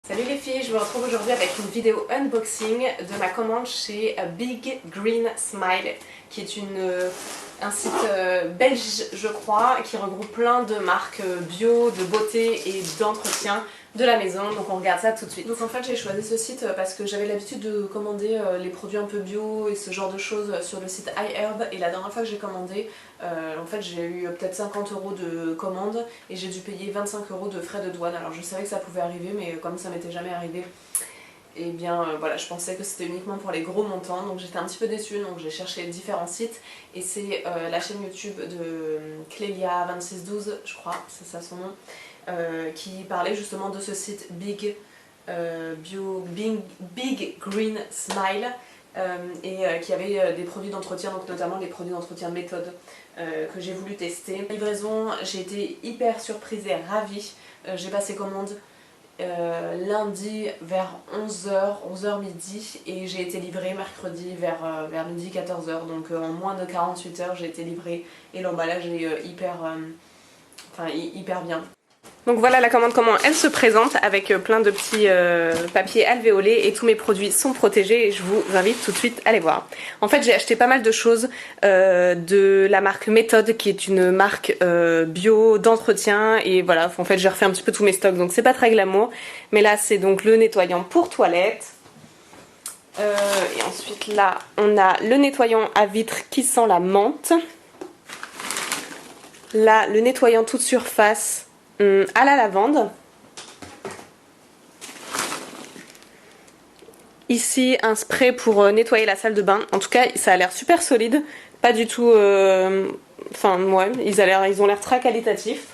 Salut les filles, je me retrouve aujourd'hui avec une vidéo unboxing de ma commande chez Big Green Smile, qui est un site belge je crois, qui regroupe plein de marques bio, de beauté et d'entretien de la maison, donc on regarde ça tout de suite. Donc en fait j'ai choisi ce site parce que j'avais l'habitude de commander les produits un peu bio et ce genre de choses sur le site iHerb, et la dernière fois que j'ai commandé, en fait j'ai eu peut-être 50 € de commande et j'ai dû payer 25 € de frais de douane. Alors je savais que ça pouvait arriver, mais comme ça m'était jamais arrivé, et bien voilà, je pensais que c'était uniquement pour les gros montants, donc j'étais un petit peu déçue, donc j'ai cherché différents sites, et c'est la chaîne YouTube de Clélia2612, je crois, c'est ça son nom, qui parlait justement de ce site Big Green Smile, et qui avait des produits d'entretien, donc notamment les produits d'entretien méthode que j'ai voulu tester. Livraison, j'ai été hyper surprise et ravie. J'ai passé commande lundi vers 11h midi, et j'ai été livrée mercredi vers midi 14h, donc en moins de 48 heures j'ai été livrée, et l'emballage est hyper bien. Donc voilà la commande, comment elle se présente, avec plein de petits papiers alvéolés, et tous mes produits sont protégés, et je vous invite tout de suite à les voir. En fait j'ai acheté pas mal de choses de la marque Méthode, qui est une marque bio d'entretien, et voilà, en fait j'ai refait un petit peu tous mes stocks, donc c'est pas très glamour, mais là c'est donc le nettoyant pour toilette. Et ensuite là on a le nettoyant à vitre qui sent la menthe. Là le nettoyant toute surface à la lavande. Ici un spray pour nettoyer la salle de bain. En tout cas ça a l'air super solide, pas du tout enfin ouais, ils ont l'air très qualitatifs.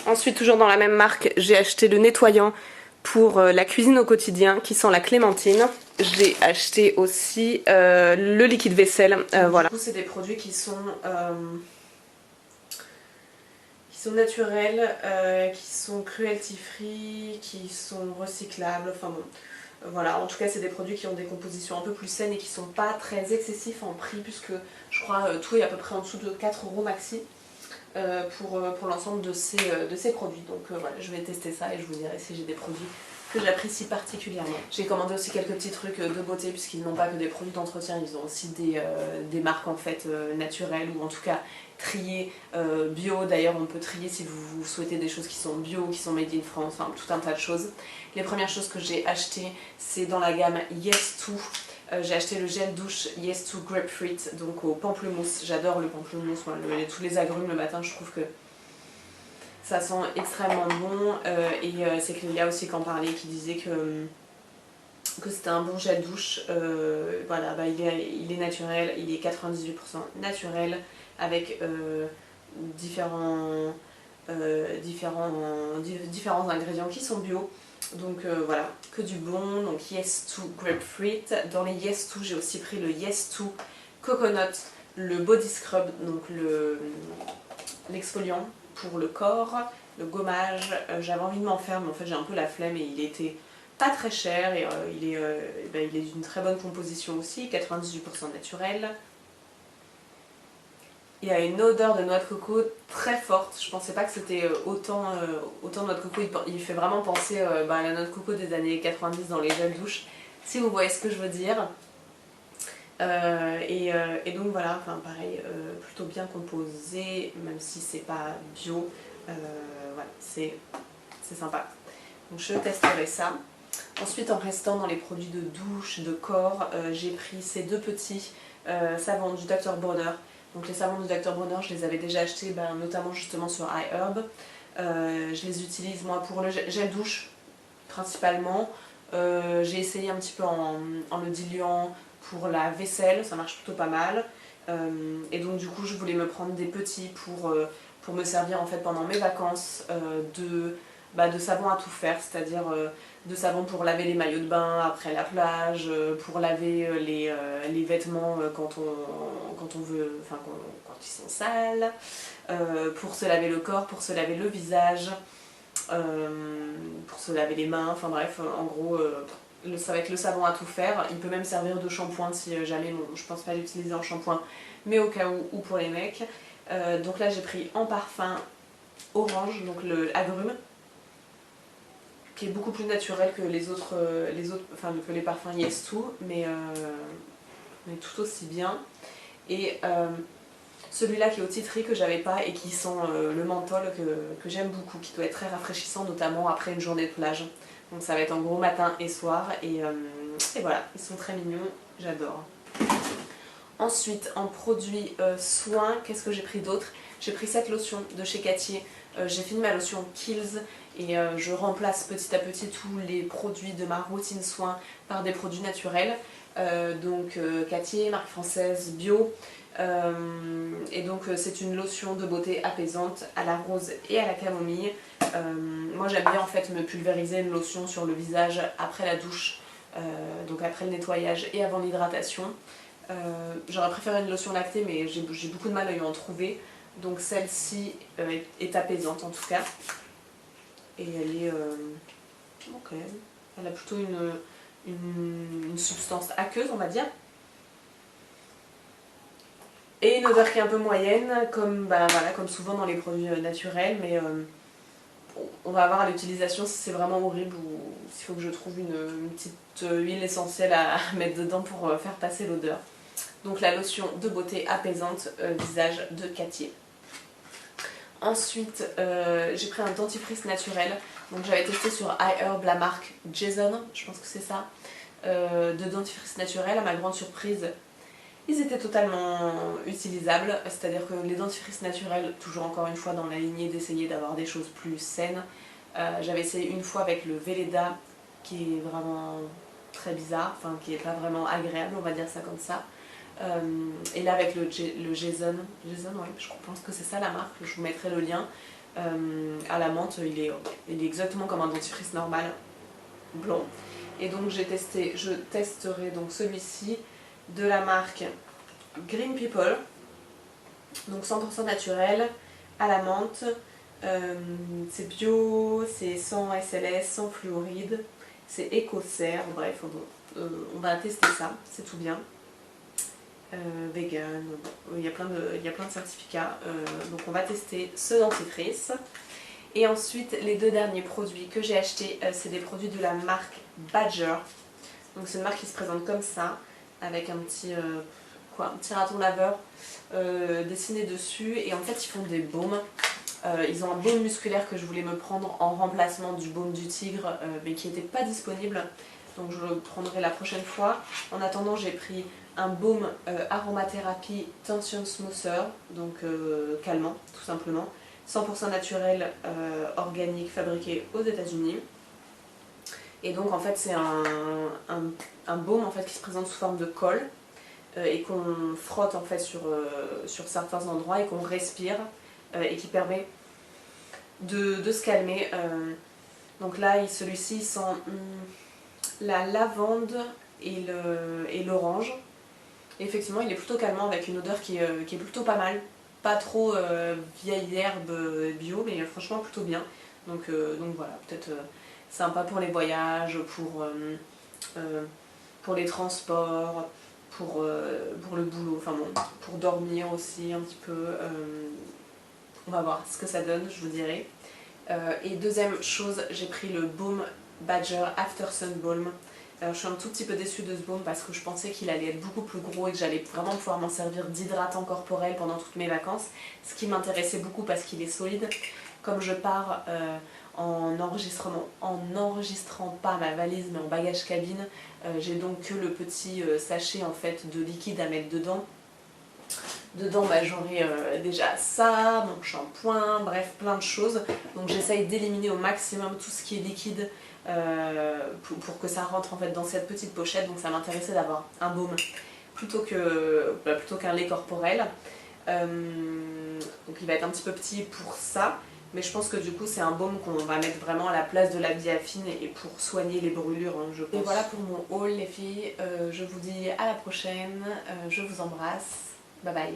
Ensuite, toujours dans la même marque, j'ai acheté le nettoyant pour la cuisine au quotidien qui sent la clémentine. J'ai acheté aussi le liquide vaisselle, voilà. Du coup c'est des produits qui sont naturels, qui sont cruelty free, qui sont recyclables, enfin bon. Voilà, en tout cas c'est des produits qui ont des compositions un peu plus saines et qui sont pas très excessifs en prix, puisque je crois tout est à peu près en dessous de 4 € maxi pour l'ensemble de ces produits. Donc voilà, je vais tester ça et je vous dirai si j'ai des produits que j'apprécie particulièrement. J'ai commandé aussi quelques petits trucs de beauté, puisqu'ils n'ont pas que des produits d'entretien, ils ont aussi des marques en fait naturelles, ou en tout cas triées bio. D'ailleurs on peut trier si vous souhaitez des choses qui sont bio, qui sont made in France, enfin tout un tas de choses. Les premières choses que j'ai achetées, c'est dans la gamme Yes2. J'ai acheté le gel douche Yes2 Grapefruit, donc au pamplemousse. J'adore le pamplemousse, moi, tous les agrumes le matin, je trouve que ça sent extrêmement bon, et c'est Clélia aussi qui en parlait, qui disait que c'était un bon gel douche. Voilà, bah, il est naturel, il est 98% naturel, avec différents ingrédients qui sont bio. Donc voilà, que du bon. Donc Yes2 Grapefruit. Dans les Yes2, j'ai aussi pris le Yes2 Coconut, le body scrub, donc l'exfoliant pour le corps, le gommage. J'avais envie de m'en faire, mais en fait j'ai un peu la flemme, et il était pas très cher, et il est d'une très bonne composition aussi, 98% naturel. Il y a une odeur de noix de coco très forte. Je pensais pas que c'était autant noix de coco. Il fait vraiment penser à la noix de coco des années 90 dans les gels douche, si vous voyez ce que je veux dire. Et donc voilà, enfin pareil, plutôt bien composé, même si c'est pas bio. Voilà, c'est sympa. Donc je testerai ça. Ensuite, en restant dans les produits de douche, de corps, j'ai pris ces deux petits savons du Dr Bronner. Donc les savons du Dr Bronner, je les avais déjà achetés, notamment justement sur iHerb. Je les utilise moi pour le gel douche principalement. J'ai essayé un petit peu en le diluant pour la vaisselle, ça marche plutôt pas mal. Et donc du coup je voulais me prendre des petits pour me servir en fait pendant mes vacances de savon à tout faire, c'est-à-dire de savon pour laver les maillots de bain après la plage, pour laver les vêtements quand on veut, enfin quand ils sont sales, pour se laver le corps, pour se laver le visage, pour se laver les mains, enfin bref, en gros ça va être le savon à tout faire. Il peut même servir de shampoing si jamais, bon, je pense pas l'utiliser en shampoing, mais au cas où, ou pour les mecs. Donc là j'ai pris en parfum orange, donc le agrume, qui est beaucoup plus naturel que enfin que les parfums Yes2, mais tout aussi bien. Et celui-là qui est au titri que j'avais pas et qui sent le menthol que j'aime beaucoup, qui doit être très rafraîchissant, notamment après une journée de plage. Donc ça va être en gros matin et soir, et voilà, ils sont très mignons, j'adore. Ensuite, en produit soin, qu'est-ce que j'ai pris d'autre? J'ai pris cette lotion de chez Cattier. J'ai fini ma lotion Kills et je remplace petit à petit tous les produits de ma routine soin par des produits naturels. Donc Cattier, marque française, bio. Et donc c'est une lotion de beauté apaisante à la rose et à la camomille. Moi j'aime bien en fait me pulvériser une lotion sur le visage après la douche, donc après le nettoyage et avant l'hydratation. J'aurais préféré une lotion lactée, mais j'ai beaucoup de mal à y en trouver. Donc celle-ci est apaisante en tout cas. Et elle est... ok. Elle a plutôt une substance aqueuse, on va dire. Et une odeur qui est un peu moyenne, comme, voilà, comme souvent dans les produits naturels, mais on va voir à l'utilisation si c'est vraiment horrible ou s'il faut que je trouve une petite huile essentielle à mettre dedans pour faire passer l'odeur. Donc la lotion de beauté apaisante visage de Cattier. Ensuite, j'ai pris un dentifrice naturel. Donc j'avais testé sur iHerb la marque Jason, je pense que c'est ça, de dentifrice naturel. À ma grande surprise, ils étaient totalement utilisables. C'est-à-dire que les dentifrices naturels, toujours encore une fois dans la lignée d'essayer d'avoir des choses plus saines. J'avais essayé une fois avec le Velleda, qui est vraiment très bizarre, enfin qui est pas vraiment agréable, on va dire ça comme ça. Et là avec le Jason, ouais, je pense que c'est ça la marque, je vous mettrai le lien. À la menthe, il est exactement comme un dentifrice normal, blond. Et donc je testerai donc celui-ci de la marque Green People, donc 100% naturel, à la menthe. C'est bio, c'est sans SLS, sans fluoride, c'est écossaire, bref, on va tester ça, c'est tout bien. Vegan, il y a plein de certificats, donc on va tester ce dentifrice. Et ensuite les deux derniers produits que j'ai achetés, c'est des produits de la marque Badger. Donc c'est une marque qui se présente comme ça, avec un petit raton laveur dessiné dessus, et en fait ils font des baumes. Ils ont un baume musculaire que je voulais me prendre en remplacement du baume du tigre, mais qui n'était pas disponible, donc je le prendrai la prochaine fois. En attendant, j'ai pris un baume aromathérapie tension smoother, donc calmant tout simplement, 100% naturel, organique, fabriqué aux États-Unis. Et donc en fait c'est un baume en fait qui se présente sous forme de colle et qu'on frotte en fait sur certains endroits et qu'on respire et qui permet de se calmer. Donc là celui-ci sent la lavande et l'orange. Effectivement il est plutôt calmant avec une odeur qui est plutôt pas mal. Pas trop vieille herbe bio, mais franchement plutôt bien. Donc voilà, peut-être sympa pour les voyages, pour les transports, pour le boulot, enfin bon, pour dormir aussi un petit peu. On va voir ce que ça donne, je vous dirai. Et deuxième chose, j'ai pris le Baume Badger After Sun Balm. Alors, je suis un tout petit peu déçue de ce baume parce que je pensais qu'il allait être beaucoup plus gros et que j'allais vraiment pouvoir m'en servir d'hydratant corporel pendant toutes mes vacances. Ce qui m'intéressait beaucoup parce qu'il est solide. Comme je pars en n'enregistrant pas ma valise mais en bagage cabine, j'ai donc que le petit sachet en fait de liquide à mettre dedans. Dedans j'aurai déjà ça, mon shampoing, bref plein de choses. Donc j'essaye d'éliminer au maximum tout ce qui est liquide pour que ça rentre en fait dans cette petite pochette. Donc ça m'intéressait d'avoir un baume plutôt qu'un lait corporel. Donc il va être un petit peu petit pour ça. Mais je pense que du coup c'est un baume qu'on va mettre vraiment à la place de la Biafine et pour soigner les brûlures, hein, je pense. Et voilà pour mon haul les filles, je vous dis à la prochaine, je vous embrasse, bye bye.